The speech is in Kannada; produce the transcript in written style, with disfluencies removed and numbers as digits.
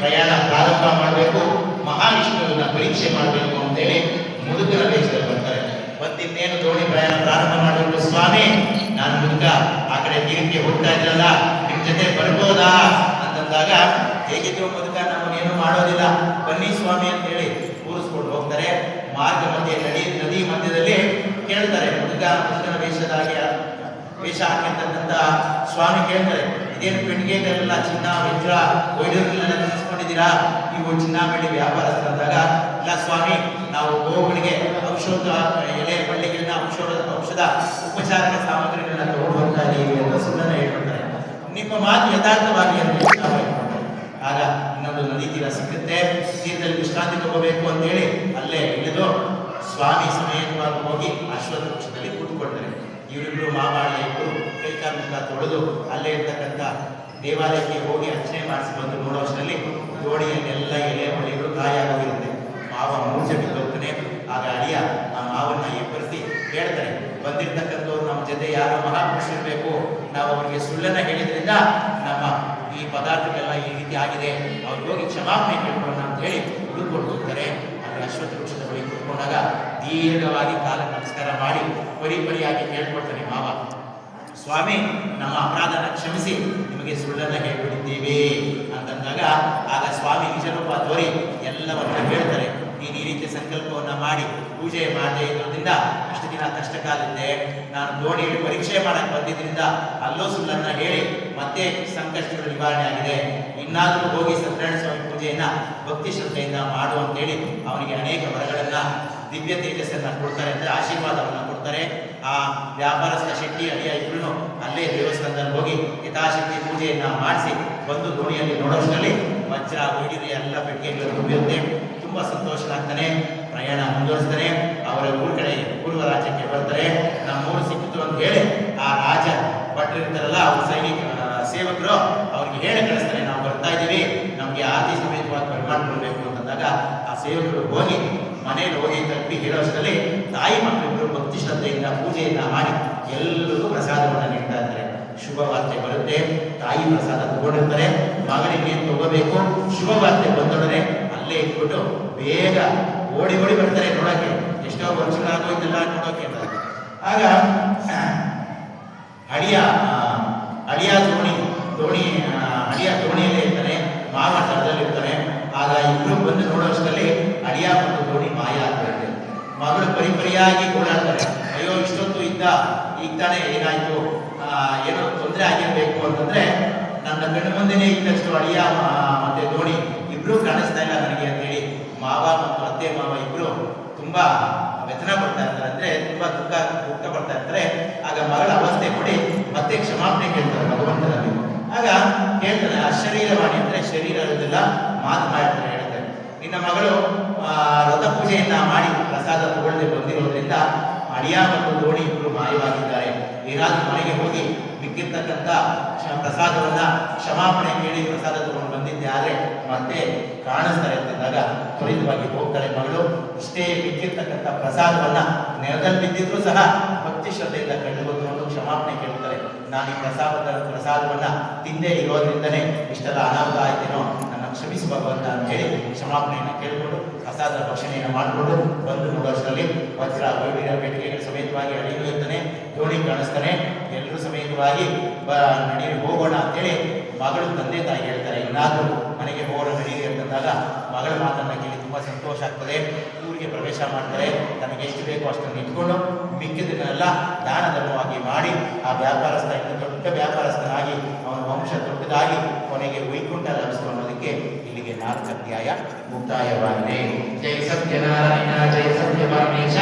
ಪ್ರಯಾಣ ಪ್ರಾರಂಭ ಮಾಡಬೇಕು, ಮಹಾವಿಷ್ಣುವಿನ ಪರೀಕ್ಷೆ ಮಾಡಬೇಕು ಅಂತೇಳಿ ಮುದುಕನ ವೇಷದಲ್ಲಿ ಬರ್ತಾರೆ. ಮತ್ತಿನ್ನೇನು ದೋಣಿ ಪ್ರಯಾಣ ಪ್ರಾರಂಭ ಮಾಡಬೇಕು ಸ್ವಾಮಿ, ನಾನು ಮುದುಕ ಆ ಕಡೆ ತೀರಕ್ಕೆ ಹೋಗ್ತಾ ಇದ್ರಲ್ಲ, ನಿಮ್ ಜೊತೆ ಬರ್ಬೋದಾ ಅಂತಂದಾಗ, ಹೇಗಿದ್ರು ಮುದುಕ ನಮ್ಮನ್ನೇನು ಮಾಡೋದಿಲ್ಲ, ಬನ್ನಿ ಸ್ವಾಮಿ ಅಂತ ಹೇಳಿ ಕೂರಿಸ್ಕೊಂಡು ಹೋಗ್ತಾರೆ. ಮಾರ್ಗ ಮಧ್ಯೆ ನದಿ ಮಧ್ಯದಲ್ಲಿ ಕೇಳ್ತಾರೆ, ಮುದುಕನ ವೇಷ ಹಾಕಿರ್ತಕ್ಕಂಥ ಸ್ವಾಮಿ ಕೇಳ್ತಾರೆ, ಇದೇನು ಪೆಟ್ಟಿಗೆಗಳೆಲ್ಲ ಚಿನ್ನ ವಜ್ರ ವೈಢೂರ್ಯಗಳೆಲ್ಲ ನಿಲ್ಲಿಸ್ಕೊಂಡಿದ್ದೀರಾ, ನೀವು ಚಿನ್ನ ಬೆಳ್ಳಿ ವ್ಯಾಪಾರಸ್ಥರು ಅಂದಾಗ, ಇಲ್ಲ ಸ್ವಾಮಿ ನಾವು ಗೋವುಗಳಿಗೆ ಔಷಧ ಎಲೆ ಬಳ್ಳಿಗಳನ್ನ ಔಷಧ ಉಪಚಾರಕ ಸಾಮಗ್ರಿಗಳನ್ನ ತಗೊಂಡು ಹೋಗ್ತಾ ಇದ್ದೀವಿ ಅಂತ ಸುಮ್ಮನೆ ಹೇಳ್ಕೊಳ್ತಾರೆ. ನಿಮ್ಮ ಮಾತು ಯಥಾರ್ಥವಾಗಿ ಅಂತ ನಾವು ಹೇಳ್ಕೊಳ್ತಾರೆ. ಆಗ ಇನ್ನೊಂದು ನದಿ ತೀರ ಸಿಗುತ್ತೆ, ತೀರದಲ್ಲಿ ವಿಶ್ರಾಂತಿ ತಗೋಬೇಕು ಅಂತ ಹೇಳಿ ಅಲ್ಲೇ ಇಳಿದು ಸ್ವಾಮಿ ಸಮೇತವಾಗಿ ಹೋಗಿ ಅಶ್ವತ್ಥ ವೃಕ್ಷದಲ್ಲಿ ಕೂತ್ಕೊಳ್ತಾರೆ. ಇವರಿಬ್ರು ಮಾಮಾಳಿ ಇಬ್ಬರು ಕೈಕಾಲ ಮುಖ ತೊಳೆದು ಅಲ್ಲೇ ಇರ್ತಕ್ಕಂಥ ದೇವಾಲಯಕ್ಕೆ ಹೋಗಿ ಅರ್ಚನೆ ಮಾಡಿಸಿ ಬಂದು ನೋಡೋಷ್ಟರಲ್ಲಿ ದೋಣಿಯನ್ನೆಲ್ಲ ಎಲೆ ಬಳ್ಳಿಗಳು ಕಾಯ ಆಗೋಗಿರುತ್ತೆ. ಮಾವ ಮೂರ್ಛೆ ಬಿದ್ದೋಗ್ತಾನೆ. ಆಗ ಅಳಿಯ ಆ ಮಾವನ್ನ ಎಬ್ಬರಿಸಿ ಹೇಳ್ತಾರೆ, ಬಂದಿರ್ತಕ್ಕಂಥವ್ರು ನಮ್ಮ ಜೊತೆ ಯಾರೋ ಮಹಾಪುರುಷರಿರಬೇಕು, ನಾವು ಅವರಿಗೆ ಸುಳ್ಳನ್ನ ಹೇಳಿದ್ರಿಂದ ನಮ್ಮ ಈ ಪದಾರ್ಥಗಳೆಲ್ಲ ಈ ರೀತಿ ಆಗಿದೆ, ಅವ್ರಿಗೆ ಹೋಗಿ ಕ್ಷಮಾಪಣೆ ಕೇಳ್ಕೊಳ್ಳೋಣ ಅಂತ ಹೇಳಿ ಹುಡುಕೊಂಡು ಹೋಗ್ತಾರೆ. ಅಲ್ಲಿ ಅಶ್ವತ್ಥ ವೃಕ್ಷದ ಬಳಿ ಕೂತ್ಕೊಂಡಾಗ ದೀರ್ಘವಾಗಿ ಕಾಲ ನಮಸ್ಕಾರ ಮಾಡಿ ಪರಿಯಾಗಿ ಕೇಳ್ಕೊಳ್ತಾನೆ ಮಾವ, ಸ್ವಾಮಿ ನಮ್ಮ ಅಪರಾಧನ ಕ್ಷಮಿಸಿ ನಿಮಗೆ ಸುಳ್ಳನ್ನ ಹೇಳ್ಬಿಟ್ಟಿದ್ದೀವಿ ಅಂತಂದಾಗ, ಆಗ ಸ್ವಾಮಿ ನಿಜರೂಪ ತೋರಿ ಎಲ್ಲವನ್ನ ಹೇಳ್ತಾರೆ. ನೀನು ಈ ರೀತಿ ಸಂಕಲ್ಪವನ್ನ ಮಾಡಿ ಪೂಜೆ ಮಾಡದೇ ಇರೋದ್ರಿಂದ ಇಷ್ಟು ದಿನ ಕಷ್ಟ ಕಾಲಿದ್ದೆ, ನಾನು ದೋಣಿಯಲ್ಲಿ ಪರೀಕ್ಷೆ ಮಾಡಕ್ಕೆ ಬಂದಿದ್ರಿಂದ ಅಲ್ಲೂ ಸುಳ್ಳನ್ನ ಹೇಳಿ ಮತ್ತೆ ಸಂಕಷ್ಟಗಳು ನಿವಾರಣೆ ಆಗಿದೆ, ಇನ್ನಾದರೂ ಹೋಗಿ ಸತ್ಯನಾರಾಯಣ ಸ್ವಾಮಿ ಪೂಜೆಯನ್ನ ಭಕ್ತಿ ಶ್ರದ್ಧೆಯಿಂದ ಮಾಡು ಅಂತೇಳಿ ಅವನಿಗೆ ಅನೇಕ ವರಗಳನ್ನ ದಿವ್ಯ ತೇಜಸ್ಸನ್ನ ಕೊಡ್ತಾರೆ, ಅಂದರೆ ಆಶೀರ್ವಾದವನ್ನ ಕೊಡ್ತಾರೆ. ಆ ವ್ಯಾಪಾರಸ್ಥ ಶೆಟ್ಟಿ ಅಳಿಯ ಇಬ್ಬರು ಅಲ್ಲೇ ದೇವಸ್ಥಾನದಲ್ಲಿ ಹೋಗಿ ಯಥಾಶಕ್ತಿ ಪೂಜೆಯನ್ನ ಮಾಡಿಸಿ ಬಂದು ದೋಣಿಯಲ್ಲಿ ನೋಡೋಷ್ಟರಲ್ಲಿ ವಜ್ರ ವೈಢೂರ್ಯ ಎಲ್ಲ ಪೆಟ್ಟಿಗೆಗಳು ತುಂಬಿರುತ್ತೆ. ತುಂಬಾ ಸಂತೋಷನಾಗ್ತಾನೆ. ಪ್ರಯಾಣ ಮುಂದುವರಿಸ್ತಾನೆ. ಅವರ ಊರ ಕಡೆ ಪೂರ್ವ ರಾಜ್ಯಕ್ಕೆ ಬರ್ತಾರೆ. ನಮ್ಮೂರು ಸಿಕ್ಕಿತು ಅಂತ ಹೇಳಿ ಆ ರಾಜ ಭಟ್ರು ಇರ್ತಾರಲ್ಲ, ಅವ್ರ ಸೇವಕರು ಅವ್ರಿಗೆ ಹೇಳಿ ಕಳಿಸ್ತಾರೆ, ನಾವು ಬರ್ತಾ ಇದ್ದೀವಿ, ನಮ್ಗೆ ಆದಿ ಸಮೇತವಾಗಿ ಬರ್ಮಾಡ್ಕೊಳ್ಬೇಕು ಅಂತಂದಾಗ ಆ ಸೇವಕರು ಹೋಗಿ ಮನೆಯಲ್ಲಿ ಹೋಗಿ ತಲುಪಿ ಹೇಳೋಷ್ಟರಲ್ಲಿ ತಾಯಿ ಮಕ್ಕಳಿಬ್ಬರು ಭಕ್ತಿ ಶ್ರದ್ಧೆಯಿಂದ ಪೂಜೆಯನ್ನ ಮಾಡಿ ಎಲ್ಲರಿಗೂ ಪ್ರಸಾದವನ್ನು ನೀಡ್ತಾ ಇರ್ತಾರೆ. ಶುಭ ವಾರ್ತೆ ಬರುತ್ತೆ. ತಾಯಿ ಪ್ರಸಾದ ತಗೊಂಡಿರ್ತಾರೆ. ಮಗನಿಗೆ ತಗೋಬೇಕು. ಶುಭ ವಾರ್ತೆ ಬಂದೊಡನೆ ಅಲ್ಲೇ ಇಟ್ಬಿಟ್ಟು ಬೇಗ ಓಡಿ ಬರ್ತಾರೆ ನೋಡಕ್ಕೆ. ಎಷ್ಟೋ ವರ್ಷಗಳಾಗೋಯ್ತಲ್ಲ ನೋಡೋಕೆ ಅಂತ. ಆಗ ಅಳಿಯ ದೋಣಿಯಲ್ಲೇ ಇರ್ತಾನೆ, ಮಾವ ತಳದಲ್ಲಿ ಇರ್ತಾನೆ. ಆಗ ಇಬ್ರು ಬಂದು ನೋಡೋಷ್ಟರಲ್ಲಿ ಅಳಿಯ ಮತ್ತು ದೋಣಿ ಮಾಯ ಆಗ್ತಾರೆ. ಮಗಳು ಪರಿಯಾಗಿ ಓಡಾಡ್ತಾರೆ. ಅಯ್ಯೋ ಇಷ್ಟೊತ್ತು ಇದ್ದ, ಈಗ ತಾನೇ ಏನಾಯ್ತು, ಏನೋ ತೊಂದರೆ ಆಗಿರ್ಬೇಕು ಅಂತಂದ್ರೆ ನನ್ನ ಕಣ್ಣು ಮುಂದೆನೇ ಇದ್ದಷ್ಟು ಅಳಿಯ ಮತ್ತೆ ದೋಣಿ ಇಬ್ರು ಕಾಣಿಸ್ತಾ ಇಲ್ಲ ನನಗೆ ಅಂತ ಹೇಳಿ ಮಾವ ಮತ್ತು ಅತ್ತೆ ಮಾವ ಇಬ್ರು ತುಂಬಾ ವ್ಯಥನ ಪಡ್ತಾ ಇರ್ತಾರೆ, ಅಂದ್ರೆ ತುಂಬಾ ದುಃಖ ಪಡ್ತಾ ಇರ್ತಾರೆ. ಆಗ ಮಗಳ ಅವಸ್ಥೆ ನೋಡಿ ಮತ್ತೆ ಕ್ಷಮಾಪಣೆ ಕೇಳ್ತಾರೆ ಭಗವಂತನಲ್ಲಿ. ಆಗ ಹೇಳ್ತಾನೆ, ಅಶರೀರವಾಣಿ ಅಂದ್ರೆ ಶರೀರ ಇರೋದಿಲ್ಲ, ಮಾತು ಮಾಡ್ತಾರೆ. ಹೇಳ್ತಾರೆ, ನಿನ್ನ ಮಗಳು ರಥ ಪೂಜೆಯನ್ನ ಮಾಡಿ ಪ್ರಸಾದ ತಗೊಳ್ಳದೆ ಬಂದಿರೋದ್ರಿಂದ ಅಳಿಯ ಮತ್ತು ದೋಣಿ ಇಬ್ರು ಮಾಯವಾಗಿದ್ದಾರೆ. ಏನಾದ್ರೂ ಮನೆಗೆ ಹೋಗಿ ಮಿಕ್ಕಿರ್ತಕ್ಕಂಥ ಪ್ರಸಾದವನ್ನ ಕ್ಷಮಾಪಣೆ ಕೇಳಿ ಪ್ರಸಾದ ತಗೊಂಡು ಬಂದಿದ್ದೆ, ಆದರೆ ಮತ್ತೆ ಕಾಣಿಸ್ತಾರೆ ಅಂತಂದಾಗ ತ್ವರಿತವಾಗಿ ಹೋಗ್ತಾಳೆ ಮಗಳು. ಇಷ್ಟೇ ಮಿಕ್ಕಿರ್ತಕ್ಕಂಥ ಪ್ರಸಾದವನ್ನ ನೆಲದಲ್ಲಿ ಬಿದ್ದಿದ್ರು ಸಹ ಭಕ್ತಿ ಶ್ರದ್ಧೆಯಿಂದ ಕಂಡು ಬಂದು ಕ್ಷಮಾಪಣೆ ಕೇಳ್ತಾರೆ. ನಾನು ಈ ಪ್ರಸಾದವನ್ನ ತಿಂದೇ ಇರೋದ್ರಿಂದನೇ ಇಷ್ಟೆಲ್ಲ ಅನಾಹುತ ಆಯ್ತೇನೋ, ನನ್ನ ಕ್ಷಮಿಸು ಭಗವಂತ ಅಂತ ಹೇಳಿ ಕ್ಷಮಾಪಣೆಯನ್ನು ಕೇಳಿಕೊಂಡು ಪ್ರಸಾದ ಭಕ್ಷಣೆಯನ್ನು ಮಾಡಿಕೊಂಡು ಬಂದು ನೋಡೋಷ್ಟರಲ್ಲಿ ವಜ್ರ ವೈಢೂರ್ಯ ಪೆಟ್ಟಿಗೆಗಳ ಸಮೇತವಾಗಿ ಅಡಿಗೂ ಇರ್ತಾನೆ. ದೋಣಿ ಕಾಣಿಸ್ತಾನೆ. ಎಲ್ಲರೂ ಸಮೇತವಾಗಿ ನಡೀರಿ ಹೋಗೋಣ ಅಂತೇಳಿ ಮಗಳು ತಂದೆ ತಾಯಿ ಹೇಳ್ತಾರೆ, ಇನ್ನಾದರೂ ಮನೆಗೆ ಹೋಗೋಣ ನಡೀರಿ ಅಂತಂದಾಗ ಮಗಳ ಮಾತನ್ನ ಕೇಳಿ ತುಂಬಾ ಸಂತೋಷ ಆಗ್ತದೆ. ಊರಿಗೆ ಪ್ರವೇಶ ಮಾಡ್ತಾರೆ. ತನಗೆ ಎಷ್ಟು ಬೇಕೋ ಅಷ್ಟನ್ನು ಇಟ್ಕೊಂಡು ಮಿಕ್ಕಿದ್ದನ್ನೆಲ್ಲ ದಾನ ಧರ್ಮವಾಗಿ ಮಾಡಿ ಆ ವ್ಯಾಪಾರಸ್ಥ ಇನ್ನು ದೊಡ್ಡ ವ್ಯಾಪಾರಸ್ಥನಾಗಿ ಅವನ ವಂಶ ದೊಡ್ಡದಾಗಿ ಕೊನೆಗೆ ವೈಕುಂಠ ಲಭಿಸಿಕೊಳ್ಳೋದಕ್ಕೆ ಇಲ್ಲಿಗೆ 4ನೇ ಅಧ್ಯಾಯ ಮುಕ್ತಾಯವಾಗಿದೆ. ಜೈ ಸತ್ಯನಾರಾಯಣ, ಜೈ ಸತ್ಯವಾಮೇಶ.